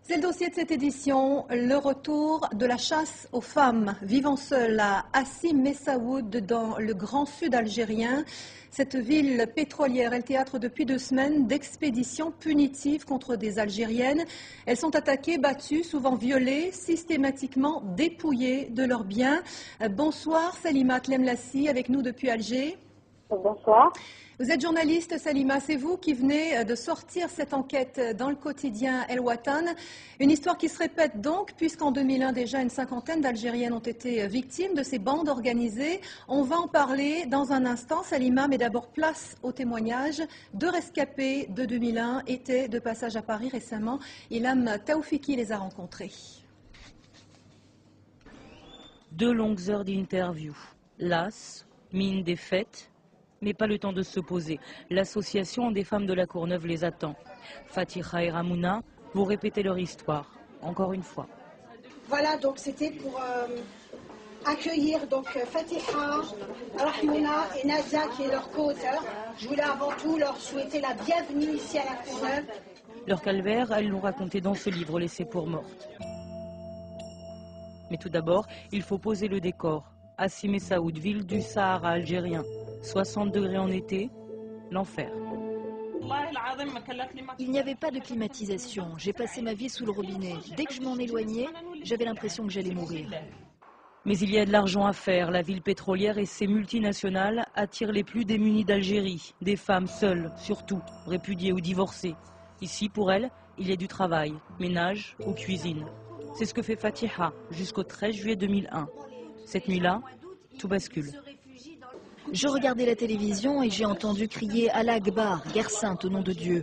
C'est le dossier de cette édition, le retour de la chasse aux femmes vivant seules à Hassi Messaoud dans le grand sud algérien. Cette ville pétrolière est le théâtre depuis 2 semaines d'expéditions punitives contre des Algériennes. Elles sont attaquées, battues, souvent violées, systématiquement dépouillées de leurs biens. Bonsoir Salima Tlemlassi avec nous depuis Alger. Bonsoir. Vous êtes journaliste, Salima, c'est vous qui venez de sortir cette enquête dans le quotidien El Watan. Une histoire qui se répète donc, puisqu'en 2001 déjà une cinquantaine d'Algériennes ont été victimes de ces bandes organisées. On va en parler dans un instant, Salima, mais d'abord place au témoignage. 2 rescapés de 2001 étaient de passage à Paris récemment. Ilham Taoufiki les a rencontrés. 2 longues heures d'interview. Las, mine défaite, mais pas le temps de se poser. L'association des femmes de la Courneuve les attend. Fatiha et Ramouna vont répéter leur histoire, encore une fois. Voilà, donc c'était pour accueillir donc Fatiha, Ramouna et Nadia qui est leur co-auteur. Je voulais avant tout leur souhaiter la bienvenue ici à la Courneuve. Leur calvaire, elles l'ont raconté dans ce livre laissé pour morte. Mais tout d'abord, il faut poser le décor. Hassi Messaoud, ville du Sahara algérien. 60 degrés en été, l'enfer. Il n'y avait pas de climatisation. J'ai passé ma vie sous le robinet. Dès que je m'en éloignais, j'avais l'impression que j'allais mourir. Mais il y a de l'argent à faire. La ville pétrolière et ses multinationales attirent les plus démunis d'Algérie. Des femmes seules, surtout, répudiées ou divorcées. Ici, pour elles, il y a du travail, ménage ou cuisine. C'est ce que fait Fatiha jusqu'au 13 juillet 2001. Cette nuit-là, tout bascule. Je regardais la télévision et j'ai entendu crier Allah Akbar, guerre sainte au nom de Dieu.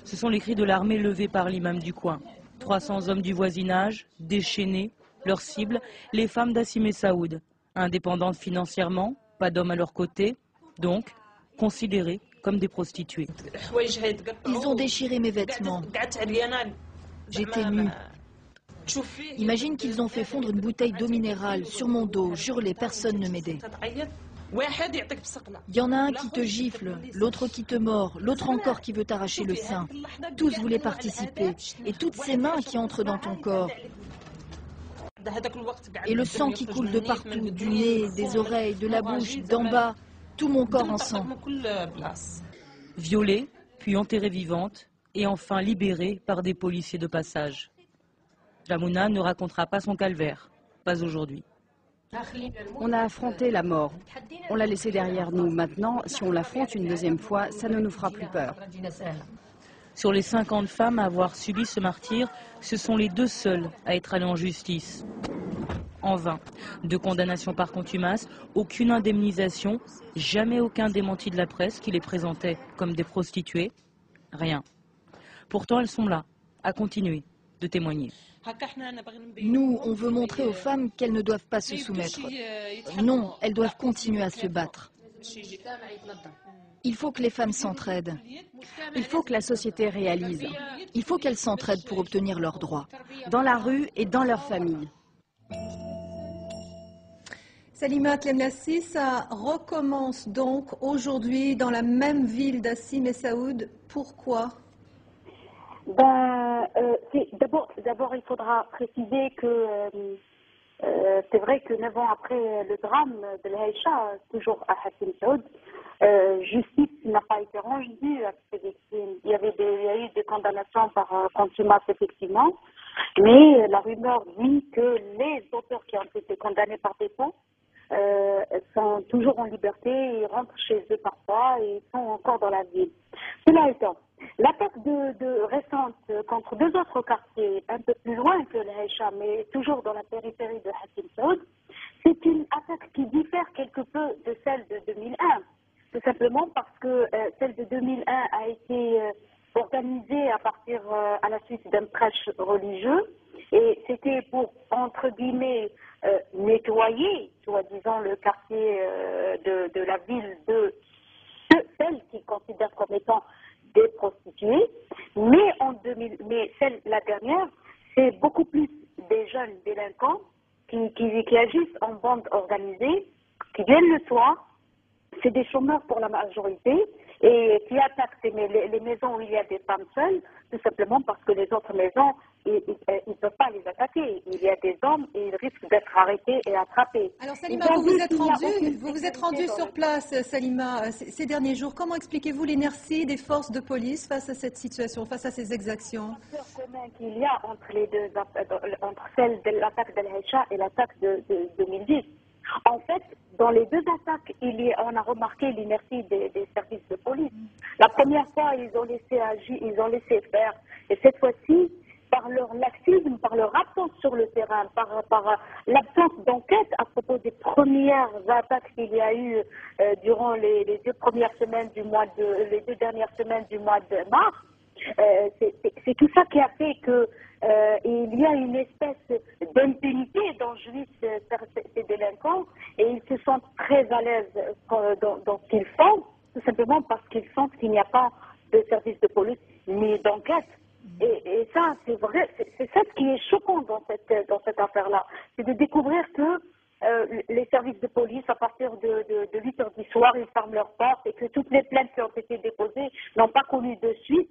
Ce sont les cris de l'armée levés par l'imam du coin. 300 hommes du voisinage, déchaînés, leur cible, les femmes d'Hassi Messaoud. Indépendantes financièrement, pas d'hommes à leur côté, donc considérées comme des prostituées. Ils ont déchiré mes vêtements. J'étais nue. Imagine qu'ils ont fait fondre une bouteille d'eau minérale sur mon dos. Jure-les, personne ne m'aidait. Il y en a un qui te gifle, l'autre qui te mord, l'autre encore qui veut t'arracher le sein. Tous voulaient participer. Et toutes ces mains qui entrent dans ton corps. Et le sang qui coule de partout, du nez, des oreilles, de la bouche, d'en bas. Tout mon corps en sang. Violée, puis enterrée vivante, et enfin libérée par des policiers de passage. Ramouna ne racontera pas son calvaire, pas aujourd'hui. On a affronté la mort. On l'a laissée derrière nous. Maintenant, si on l'affronte une deuxième fois, ça ne nous fera plus peur. Sur les 50 femmes à avoir subi ce martyre, ce sont les 2 seules à être allées en justice. En vain. 2 condamnations par contumace, aucune indemnisation, jamais aucun démenti de la presse qui les présentait comme des prostituées. Rien. Pourtant, elles sont là, à continuer de témoigner. Nous, on veut montrer aux femmes qu'elles ne doivent pas se soumettre. Non, elles doivent continuer à se battre. Il faut que les femmes s'entraident. Il faut que la société réalise. Il faut qu'elles s'entraident pour obtenir leurs droits. Dans la rue et dans leur famille. Salima Tlemlassi, ça recommence donc aujourd'hui dans la même ville d'Hassi Messaoud. Pourquoi ? D'abord, il faudra préciser que c'est vrai que 9 ans après le drame de l'Aïcha, toujours à Hassi Messaoud, justice n'a pas été rendue à ces victimes. Il y a eu des condamnations par contumace, effectivement, mais la rumeur dit que les auteurs qui ont été condamnés par dépôt sont toujours en liberté, ils rentrent chez eux parfois et sont encore dans la ville. Cela étant, l'attaque récente contre 2 autres quartiers, un peu plus loin que l'Aïcha, mais toujours dans la périphérie de Hassi Messaoud, c'est une attaque qui diffère quelque peu de celle de 2001. Tout simplement parce que celle de 2001 a été organisée à la suite d'un prêche religieux et c'était pour, entre guillemets, nettoyer, soi-disant, le quartier de la ville de celles qu'ils considèrent comme étant des prostituées. Mais la dernière, c'est beaucoup plus des jeunes délinquants qui agissent en bande organisée, qui viennent le soir. C'est des chômeurs pour la majorité et qui attaquent les maisons où il y a des femmes seules, tout simplement parce que les autres maisons, ils ne peuvent pas les attaquer. Il y a des hommes et ils risquent d'être arrêtés et attrapés. Alors Salima, vous vous êtes rendu sur place, Salima, ces derniers jours. Comment expliquez-vous l'inertie des forces de police face à cette situation, face à ces exactions? La peur commune qu'il y a entre les deux, entre celle de l'attaque d'Al Haïcha et l'attaque de 2010. En fait, dans les deux attaques, on a remarqué l'inertie des services de police. La première fois, ils ont laissé agir, ils ont laissé faire. Et cette fois-ci, par leur laxisme, par leur absence sur le terrain, par l'absence d'enquête à propos des premières attaques qu'il y a eu durant les deux dernières semaines du mois de mars, c'est tout ça qui a fait que il y a une espèce d'impunité dont jouissent ces délinquants et ils se sentent très à l'aise dans ce qu'ils font, tout simplement parce qu'ils sentent qu'il n'y a pas de service de police ni d'enquête. Et ça, c'est vrai, c'est ça ce qui est choquant dans cette affaire-là, c'est de découvrir que les services de police, à partir de 8 heures du soir, ils ferment leurs portes et que toutes les plaintes qui ont été déposées n'ont pas connu de suite.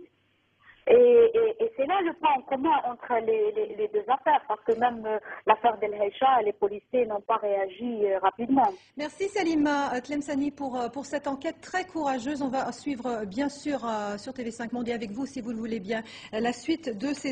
Et c'est là le point en commun entre les deux affaires, parce que même l'affaire d'El Haïcha, les policiers n'ont pas réagi rapidement. Merci Salima Tlemceni pour cette enquête très courageuse. On va suivre bien sûr sur TV5 Monde et avec vous, si vous le voulez bien, la suite de ces